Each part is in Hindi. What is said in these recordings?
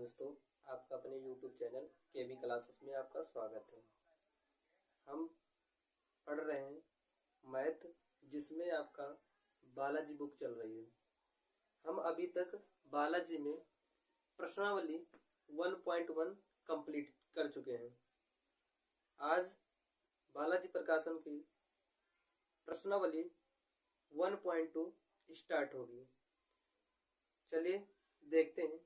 दोस्तों, आपका अपने YouTube चैनल केबी क्लासेस में आपका स्वागत है। हम पढ़ रहे हैं मैथ, जिसमें आपका बालाजी बुक चल रही है। हम अभी तक बालाजी में प्रश्नावली 1.1 कंप्लीट कर चुके हैं। आज बालाजी प्रकाशन की प्रश्नावली 1.2 स्टार्ट होगी। चलिए देखते हैं।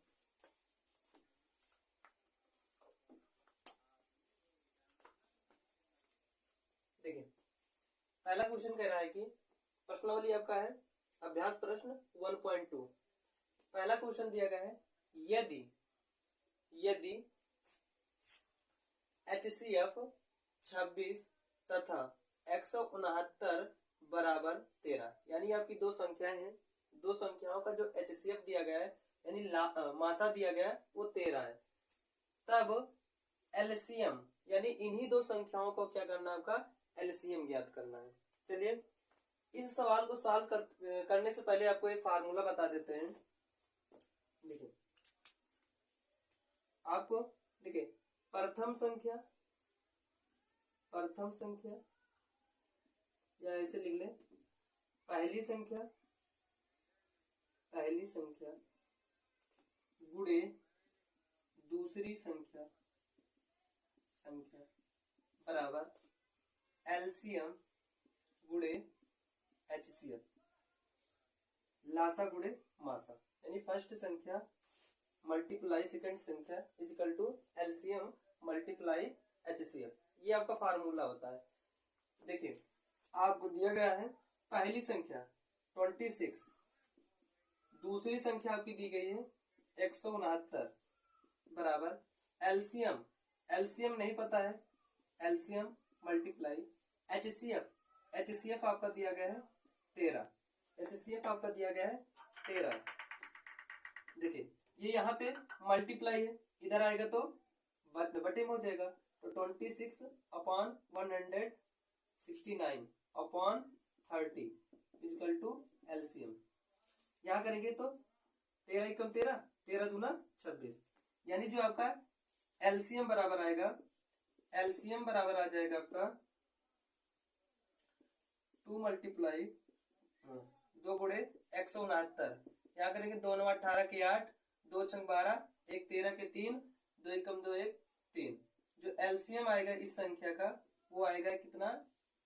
देखिए, पहला क्वेश्चन कह रहा है कि प्रश्नावली आपका है अभ्यास प्रश्न 1.2। पहला क्वेश्चन दिया गया है, यदि HCF 26 तथा 169 बराबर 13, यानी आपकी दो संख्याएं हैं। दो संख्याओं का जो HCF दिया गया है यानी मासा दिया गया है वो 13 है। तब LCM यानी इन्हीं दो संख्याओं को क्या करना है, आपका LCM ज्ञात करना है। चलिए इस सवाल को सॉल्व करने से पहले आपको एक फार्मूला बता देते हैं। देखिए, आपको देखिए प्रथम संख्या या ऐसे लिख लें, पहली संख्या गुणे दूसरी संख्या बराबर LCM गुणे HCF, लासा गुणे मासा, यानी फर्स्ट संख्या मल्टीप्लाई सेकंड संख्या equal to LCM multiply HCF। ये आपका फार्मूला होता है। देखिए, आपको दिया गया है पहली संख्या 26, दूसरी संख्या आपकी दी गई है 169 बराबर LCM नहीं पता है, LCM मल्टीप्लाई HCF आपका दिया गया है 13। देखिए, ये यहाँ पे मल्टीप्लाई है, इधर आएगा तो बटे में हो जाएगा। तो 26 upon 169 upon 30 equal to LCM। यहाँ करेंगे तो 13 एकम 13, 13 दूना 26, यानी जो आपका LCM बराबर आ जाएगा आपका 2 मल्टीप्लाई 2 गुणे 169। यहाँ करेंगे 2 9 18 के 8, 2 6 12, 1 13 के 3, 2 एकम 2 1 3। जो LCM आएगा इस संख्या का वो आएगा कितना,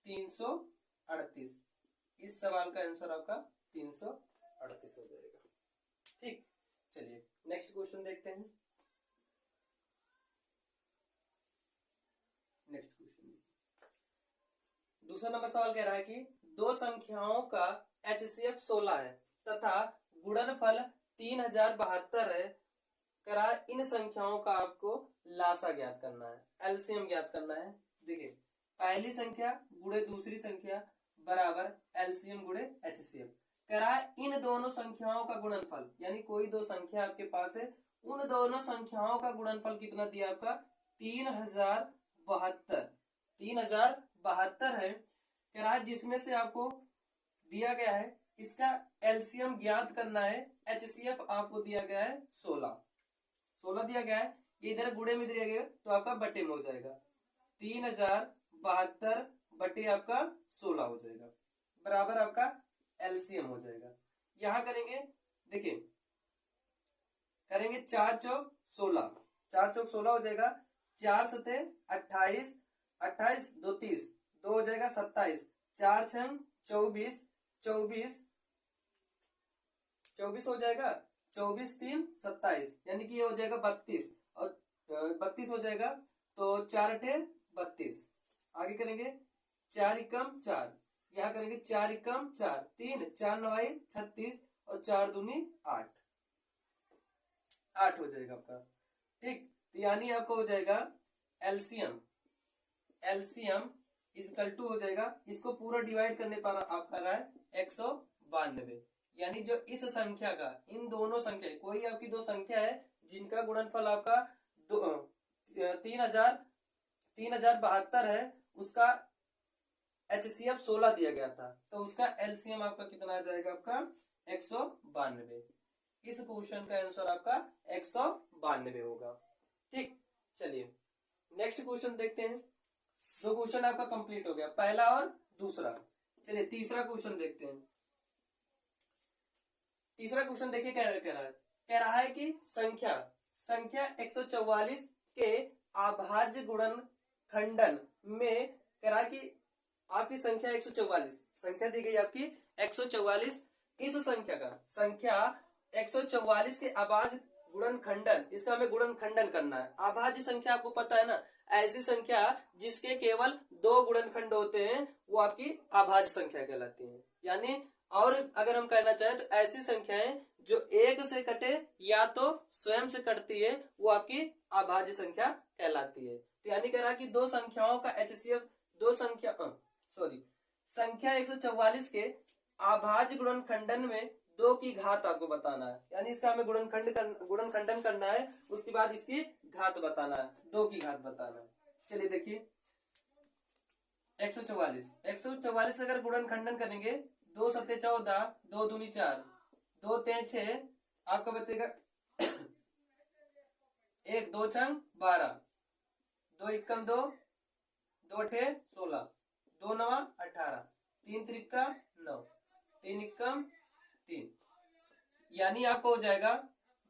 338। इस सवाल का आंसर आपका 338 हो जाएगा। ठीक, चलिए नेक्स्ट क्वेश्चन देखते हैं। नेक्स्ट क्वेश्चन दूसरा नंबर सवाल कह रहा है कि दो संख्याओं का HCF 16 है तथा गुणनफल 3072 है। करा इन संख्याओं का आपको लासा ज्ञात करना है, LCM ज्ञात करना है। देखिए, पहली संख्या गुणे दूसरी संख्या बराबर LCM गुणे HCF। करा इन दोनों संख्याओं का गुणनफल, यानी कोई दो संख्या आपके पास है, उन दोनों संख्याओं का गुणनफल कितना दिया आपका 3072 है। कह रहा है जिसमें से आपको दिया गया है इसका LCM ज्ञात करना है। HCF आपको दिया गया है 16 दिया गया है, इधर गुणे में दिया गया तो आपका बटे में हो जाएगा। 3072 बटे आपका 16 हो जाएगा, बराबर आपका LCM हो जाएगा। यहां करेंगे, देखिए करेंगे 4 चौक 16 हो जाएगा। 4 सते 28, 28 2 30, 2 हो जाएगा 27, 4 6 24, 24 हो जाएगा, 24 3 27, यानी कि ये हो जाएगा 32 और 32 हो जाएगा। तो 4 8 32। आगे करेंगे 4 एकम 4, यहाँ करेंगे 4 एकम 4, 3 4 9 36 और 4 दूनी 8 हो जाएगा आपका। ठीक, तो यानी आपको हो जाएगा LCM इक्वल टू हो जाएगा, इसको पूरा डिवाइड करने पर आप कर रहा है 192। यानी जो इस संख्या का, इन दोनों संख्या, कोई आपकी दो संख्या है जिनका गुणनफल आपका 3072 है, उसका HCF 16 दिया गया था, तो उसका LCM आपका कितना आ जाएगा, आपका 192। इस क्वेश्चन का आंसर आपका 192 92 होगा। ठीक, चलिए नेक्स्ट क्वेश्चन देखते हैं। दो क्वेश्चन आपका कंप्लीट हो गया, पहला और दूसरा। चलिए तीसरा क्वेश्चन देखते हैं। तीसरा क्वेश्चन देखिए क्या कह रहा है कि संख्या 144 के अभाज्य गुणनखंडन में कह रहा है कि आपकी संख्या 144 संख्या दी गई आपकी 144, इस संख्या 144 के अभाज्य गुणनखंडन, इसका हमें गुणनखंडन करना है। अभाज्य संख्या आपको पता है ना, ऐसी संख्या जिसके केवल 2 गुणनखंड होते हैं वो आपकी अभाज्य संख्या कहलाती है। यानी और अगर हम कहना चाहें तो ऐसी संख्याएं जो एक से कटे या तो स्वयं से कटती है वो आपकी अभाज्य संख्या कहलाती है। तो यानी कह रहा कि दो संख्याओं का एचसीएफ, संख्या 144 के अभाज्य गुणनखंडन में 2 की घात आपको बताना है। यानी इसका हमें गुणनखंडन करना है, उसके बाद इसकी घात बताना है, 2 की घात बताना है। चलिए देखिए 144 अगर गुणनखंडन करेंगे, 2 सत्ते 14, 2 दूनी 4, 2 तें 6, आपका बचेगा 1, 2 छंग 12, 2 इक्कम 2, 2 अठे 16, 2 नवा 18, 3 त्रिक्का 9, 3 इक्कम 3। यानी आपको हो जाएगा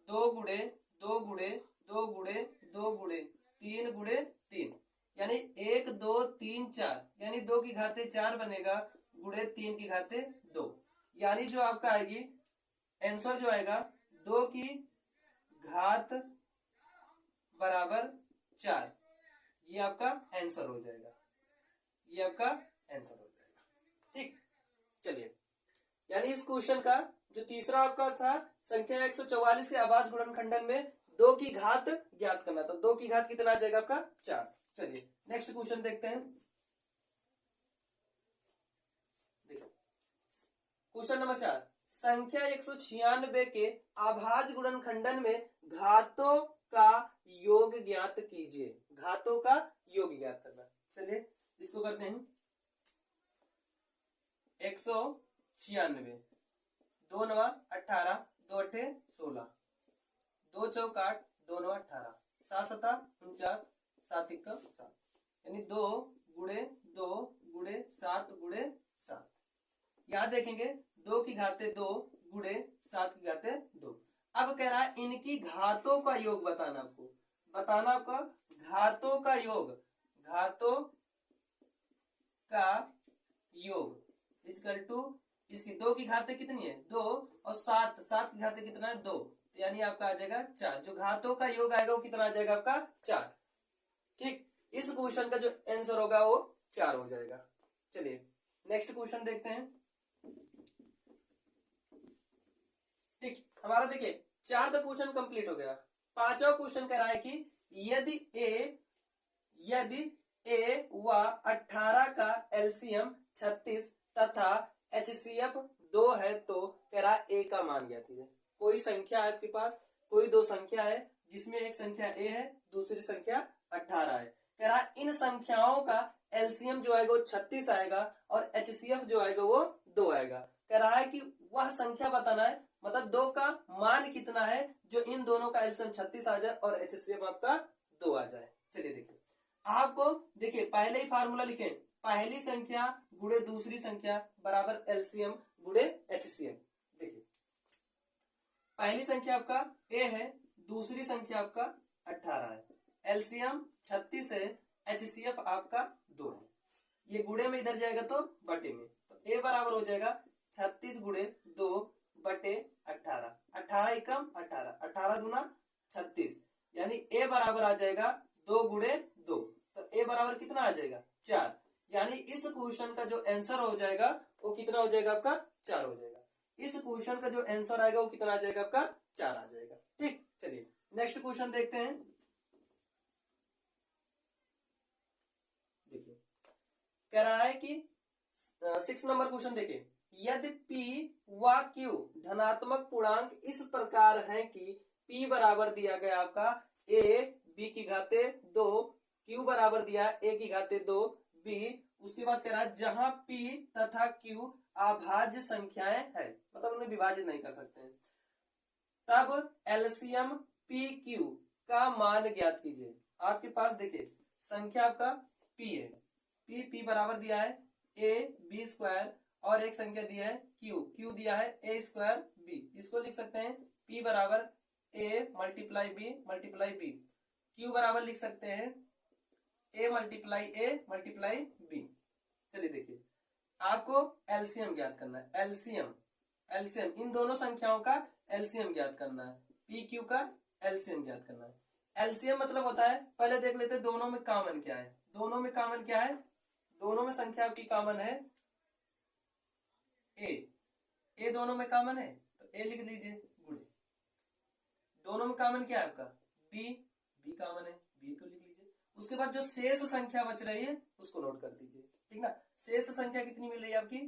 2 गुणे 2 गुणे 2 गुणे 2 गुणे 3 गुणे 3, यानी 1 2 3 4, यानी 2 की घाते 4 बनेगा गुणे 3 की घाते 2। यानी जो आपका आएगी आंसर जो आएगा 2 की घात बराबर 4, ये आपका आंसर हो जाएगा, ये आपका आंसर हो जाएगा। ठीक, चलिए यानी इस क्वेश्चन का जो तीसरा आपका था, संख्या 144 के अभाज्य गुणनखंडन में 2 की घात ज्ञात करना था। 2 की घात कितना आ जाएगा आपका 4। चलिए नेक्स्ट क्वेश्चन देखते हैं। देखो क्वेश्चन नंबर 4, संख्या 196 के अभाज्य गुणनखंडन में घातों का योग ज्ञात कीजिए। घातों का योग ज्ञात करना। चलिए इसको करते हैं। 196, 2 नवा 18, 2 अठे 16, 2 चौक 8, 2 नवा 18, 7 सता 49, 7 इक्का 7, यानी 2 गुणे 2 गुणे 7 गुणे 7। यहां देखेंगे 2 की घाते 2 गुणे 7 की घाते 2। अब कह रहा है इनकी घातों का योग बताना, आपको बताना आपका घातों का योग, घातों का योग इक्वल टू इसकी 2 की घाते कितनी है 2 और 7 की घाते कितना है 2, तो यानी आपका आ जाएगा 4। जो घातों का योग आएगा वो कितना आ जाएगा आपका 4। ठीक, इस क्वेश्चन का जो आंसर होगा वो 4 हो जाएगा। चलिए नेक्स्ट क्वेश्चन देखते हैं। ठीक, हमारा देखिए 4 का क्वेश्चन कंप्लीट हो गया। 5वां क्वेश्चन कह रहा है कि यदि ए व 18 का एलसीएम 36 तथा एचसीएफ 2 है तो कह रहा है ए का मान ज्ञात कीजिए। कोई संख्या है आपके पास, कोई 2 संख्या है जिसमें एक संख्या ए है, दूसरी संख्या 18 है। कह रहा है इन संख्याओं का एलसीएम जो आएगा वो 36 आएगा और एचसीएफ जो आएगा वो 2 आएगा। कह रहा है कि वह संख्या बताना है, मतलब 2 का मान कितना है जो इन दोनों का एलसीएम 36 आ जाए और एचसीएफ आपका 2 आ जाए। चलिए देखिए, आपको देखिए पहले ही फार्मूला लिखें, पहली संख्या गुणे दूसरी संख्या बराबर एलसीएम गुणे एचसीएफ। देखिए पहली संख्या आपका ए है, दूसरी संख्या आपका 18 है, एलसीएम 36 है, एचसीएफ आपका 2 है। ये गुणे में इधर जाएगा तो बटे में, तो ए बराबर हो जाएगा 36 गुणे 2 बटे 18, 18 एकम 18, 18 दूना 36, यानी ए बराबर आ जाएगा 2 गुणे 2, तो ए बराबर कितना आ जाएगा 4। यानी इस क्वेश्चन का जो आंसर हो जाएगा वो कितना हो जाएगा आपका 4 हो जाएगा। इस क्वेश्चन का जो आंसर आएगा वो कितना आ जाएगा आपका 4 आ जाएगा। ठीक, चलिए नेक्स्ट क्वेश्चन देखते हैं। देखिए कह रहा है कि 6 नंबर क्वेश्चन देखिए, यदि P व Q धनात्मक पूर्णांक इस प्रकार है कि P बराबर दिया गया आपका a b की घाते 2, Q बराबर दिया a की घाते 2 b, उसके बाद कह रहा है जहां P तथा Q अभाज्य संख्याएं है, मतलब उन्हें विभाजित नहीं कर सकते हैं, तब एलसीएम पी क्यू का मान ज्ञात कीजिए। आपके पास देखिए संख्या आपका पी है, पी बराबर दिया है ए बी स्क्वायर और एक संख्या दिया है क्यू दिया है ए स्क्वायर बी। इसको लिख सकते हैं पी बराबर ए मल्टीप्लाई बी, क्यू बराबर लिख सकते हैं ए मल्टीप्लाई बी। चलिए देखिए आपको एलसीएम ज्ञात करना है, एलसीएम इन दोनों संख्याओं का एलसीएम ज्ञात करना है, पी क्यू का एलसीएम ज्ञात करना है। एलसीएम मतलब होता है, पहले देख लेते हैं दोनों में कॉमन क्या है। दोनों में कॉमन क्या है, दोनों में संख्या की कॉमन है ए दोनों में कॉमन है तो ए लिख लीजिए गुणे। दोनों में कॉमन क्या है आपका बी कॉमन है, बी को लिख लीजिए। उसके बाद जो शेष संख्या बच रही है उसको नोट कर दीजिए, ठीक ना। शेष संख्या कितनी मिल रही है आपकी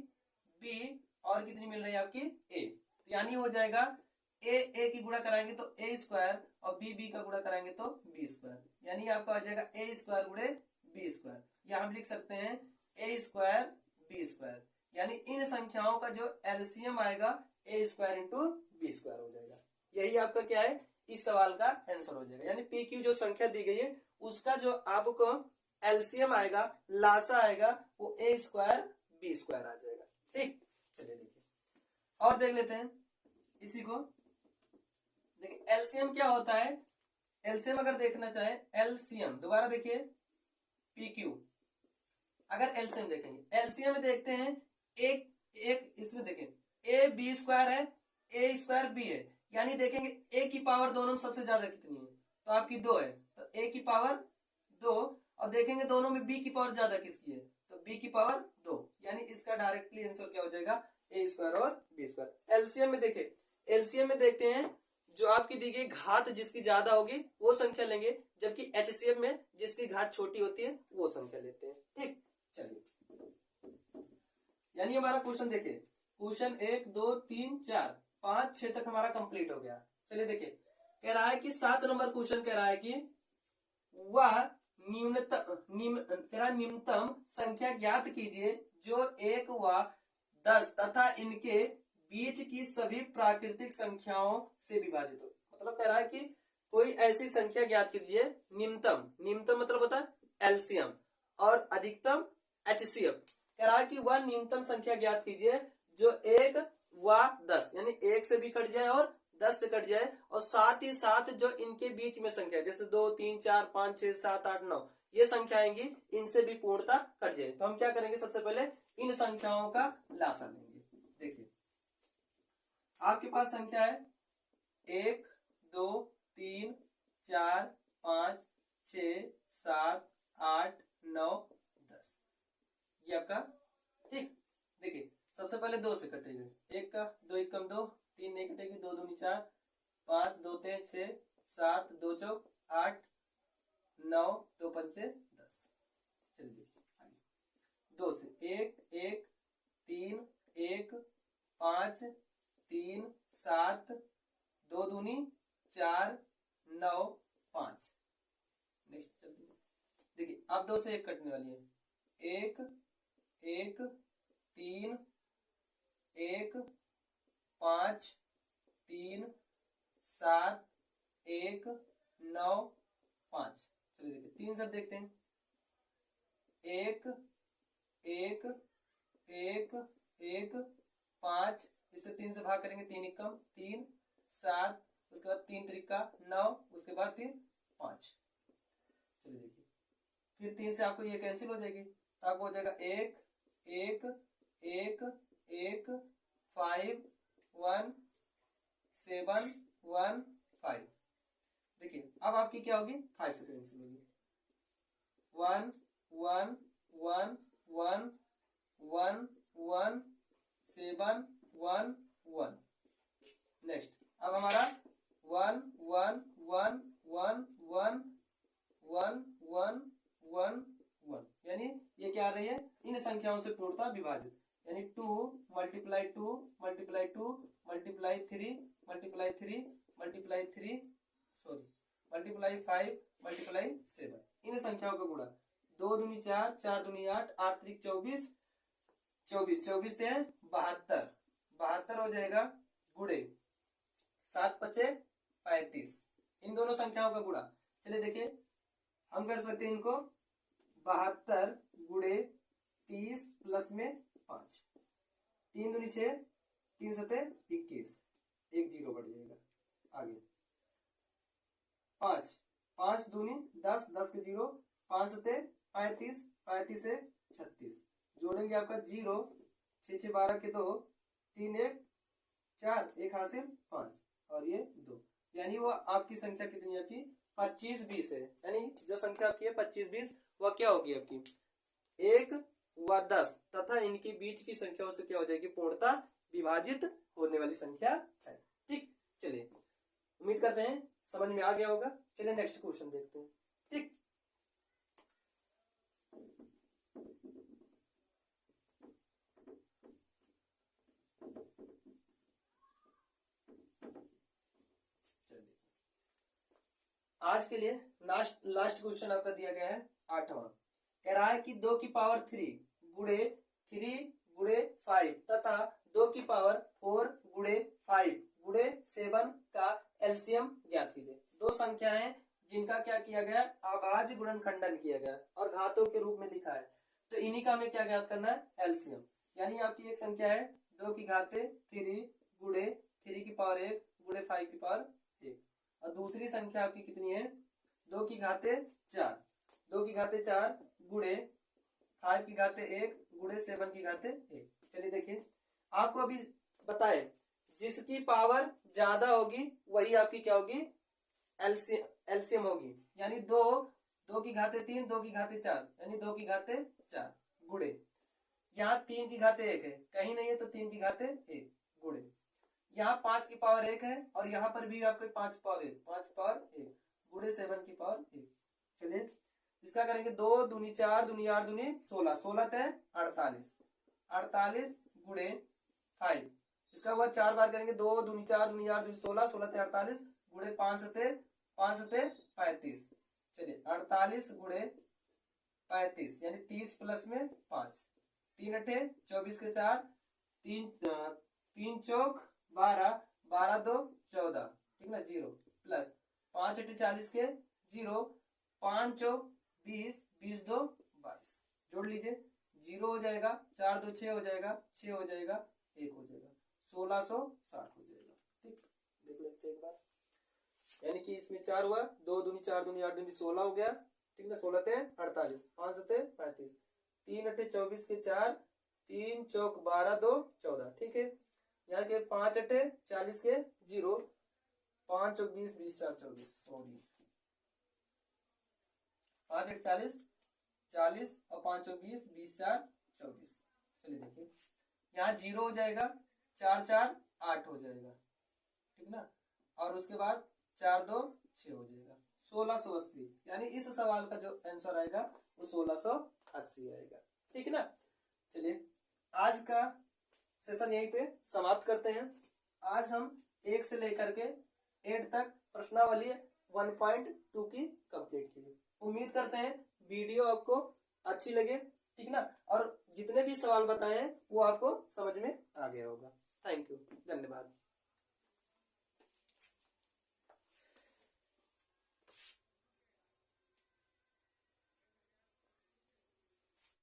बी और कितनी मिल रही है आपकी ए, तो यानी हो जाएगा ए की गुणा कराएंगे तो ए स्क्वायर और बी का गुणा कराएंगे तो बी स्क्वायर, यानी आपका आ जाएगा ए स्क्वायर गुणे बी स्क्वायर, या हम लिख सकते हैं ए स्क्वायर बी स्क्वायर। यानी इन संख्याओं का जो एलसीएम आएगा ए स्क्वायर इंटू बी स्क्वायर हो जाएगा। यही आपका क्या है इस सवाल का आंसर हो जाएगा। यानी पी क्यू जो संख्या दी गई है उसका जो आपको एलसीएम आएगा, लासा आएगा, वो ए स्क्वायर बी स्क्वायर आ जाएगा। ठीक, चलिए देखिए और देख लेते हैं इसी को। देखिए एलसीएम क्या होता है, एलसीएम अगर देखना चाहे एलसीएम दोबारा देखिए पी क्यू, अगर एलसीएम देखेंगे, एलसीएम में देखते हैं एक इसमें देखें ए बी स्क्वायर है, ए स्क्वायर बी है, यानी देखेंगे ए की पावर दोनों में सबसे ज्यादा कितनी है तो आपकी 2 है, तो ए की पावर 2, और देखेंगे दोनों में बी की पावर ज्यादा किसकी है तो बी की पावर 2, यानी इसका डायरेक्टली आंसर क्या हो जाएगा ए स्क्वायर और बी स्क्वायर। एलसीएम में देखे, एलसीएम में देखते हैं जो आपकी दी गई घात जिसकी ज्यादा होगी वो संख्या लेंगे, जबकि एचसीएम में जिसकी घात छोटी होती है वो संख्या लेते हैं। ठीक, चलिए यानी हमारा क्वेश्चन देखिए, क्वेश्चन 1 2 3 4 5 6 तक हमारा कंप्लीट हो गया। चलिए देखिए कह रहा है कि 7 नंबर क्वेश्चन कह रहा है कि वह न्यूनतम संख्या ज्ञात कीजिए जो 1 व 10 तथा इनके बीच की सभी प्राकृतिक संख्याओं से विभाजित हो। मतलब कह रहा है कि कोई ऐसी संख्या ज्ञात कीजिए, न्यूनतम मतलब होता है एलसीएम और अधिकतम एचसीएफ। कह रहा है कि वह न्यूनतम संख्या ज्ञात कीजिए जो 1 व 10 यानी 1 से भी कट जाए और 10 से कट जाए, और साथ ही साथ जो इनके बीच में संख्या जैसे 2 3 4 5 6 7 8 9 ये संख्या आएंगी, इनसे भी पूर्णता कट जाए। तो हम क्या करेंगे, सबसे पहले इन संख्याओं का लासा लेंगे। देखिए आपके पास संख्या है 1 2 3 4 5 6 7 8 9 10 ये आपका। ठीक, देखिए सबसे पहले 2 से कटेगा, 1 का 2 1 कम 2 3 नहीं कटेगी, 2 दूनी 4 5 2 3 6 7 2 चौक 8 9 2 पंचे 10। चलिए आगे 2 से 1 1 3 1 5 3 7 2 दूनी 4 9 5। नेक्स्ट चलिए देखिए अब 2 से 1 कटने वाली है, 1 1 3 1 5 3 7 1 9 5। चलिए देखिए 3 सब देखते हैं, 1 1 1 1 5, इससे 3 से भाग करेंगे 3 एकम 3 7, उसके बाद 3 त्रिका 9, उसके बाद फिर 5। चलिए देखिए फिर 3 से आपको ये कैंसिल हो जाएगी, तो आपको हो जाएगा 1 1 1 1 5 1 7 1 5। देखिए अब आपकी क्या होगी 5 से कैंसिल होगी, 1 1 1 1 1 1 7 1 1। नेक्स्ट अब हमारा 1 1 1 1 1 1 1 1 1, यानी ये क्या आ रही है इन संख्याओं से पूर्णता विभाजित, यानी 2 multiply 2 multiply 2 multiply 3 multiply 3 multiply 3 sorry multiply 5 multiply 7, इन संख्याओं का गुणा 2 दूनी 4 4 दूनी 8 8 त्रिक 24 24 24 से 72 हो जाएगा, गुणे 7 पचे 35 इन दोनों संख्याओं का गुणा। चलिए देखिए, हम कर सकते हैं इनको 72 गुणे 30 प्लस में 5, 3 दूनी 6, 3 सते 21, एक जीरो बढ़ जाएगा। आगे 5, 5 दूनी 10, 10 के जीरो, 5 सते 35, 35 से 36, जोड़ेंगे आपका जीरो, 6 6 12 के 2, 3 1 4, एक हासिल 5 और ये 2, यानी वो आपकी संख्या कितनी है आपकी 25 20 है। यानी जो संख्या आपकी है 25 20 वह क्या होगी आपकी 1 व 10 तथा इनके बीच की संख्याओं से क्या हो जाएगी पूर्णतः विभाजित होने वाली संख्या है। ठीक, चलिए उम्मीद करते हैं समझ में आ गया होगा। चलिए नेक्स्ट क्वेश्चन देखते हैं। ठीक, आज के लिए लास्ट क्वेश्चन आपका दिया गया है 8वां। कह रहा है कि 2 की पावर 3 गुणे 3 गुणे 5 तथा 2 की पावर 4 गुणे 5 गुणे 7 का एलसीएम ज्ञात कीजिए। दो संख्याएं जिनका क्या किया गया अभाज्य गुणनखंडन किया गया और घातों के रूप में लिखा है, तो इन्हीं का हमें क्या ज्ञात करना है एलसीएम। यानी आपकी एक संख्या है 2 की घाते 3 गुणे 3 की पावर 1 गुणे 5 की पावर 1 और दूसरी संख्या आपकी कितनी है 2 की घाते 4, 2 की घाते 4 गुणे 5 की घाते 1 गुणे 7 की घाते 1। चलिए देखिए, आपको अभी बताए जिसकी पावर ज्यादा होगी वही आपकी क्या होगी एलसीएम होगी। यानी 2 की घाते 3 2 की घाते 4 यानी 2 की घाते 4 गुणे, यहाँ 3 की घाते 1 है कहीं नहीं है तो 3 की घाते 1 गुणे, यहाँ 5 की पावर 1 है और यहाँ पर भी आपके 5 पावर 1 गुणे 7 की पावर 1। चलिए इसका करेंगे 2 दूनी 4 दूनी 8 दूनी 16, 16 ते 48, 48 गुणे 5। इसका हुआ 4 बार करेंगे 2 दूनी 4 दूनी 8 दूनी 16, 16 ते 48 गुणे 5 सते 35। चलिए 48 गुणे 35 यानी 30 प्लस में 5, 3 अठे 24 के 4, 3 चौक 12, 12 2 14, ठीक ना, जीरो प्लस 5 अठे 40 के जीरो, 5 चौक 20, 20 2 22, जोड़ लीजिए जीरो हो जाएगा, 4 2 6 हो जाएगा, 6 हो जाएगा 1 हो जाएगा, 1660 हो जाएगा। ठीक, देख लेते हैं एक बार, यानी कि इसमें 4 हुआ, 2 दूनी 4 दूनी 8 दूनी 16 हो गया, ठीक ना, 16 ते 48, 5 सते 35, 3 अठे 24 के 4, 3 चौक 12 2 14, ठीक है। यहाँ के 5 अठे 40 के जीरो, 5 चौक 20 20 4 24, सॉरी 5 अठे 40 40 और 5 चौक 20 20 4 24। चलिए देखिए, यहाँ जीरो हो जाएगा, 4 4 8 हो जाएगा, ठीक ना, और उसके बाद 4 2 6 हो जाएगा, 1680। यानी इस सवाल का जो आंसर आएगा वो 1680 आएगा, ठीक है ना। चलिए आज का सेशन यहीं पे समाप्त करते हैं। आज हम 1 से लेकर के 8 तक प्रश्नावली 1.2 की कंप्लीट की। उम्मीद करते हैं वीडियो आपको अच्छी लगे, ठीक ना, और जितने भी सवाल बताए हैं वो आपको समझ में आ गया होगा। थैंक यू, धन्यवाद।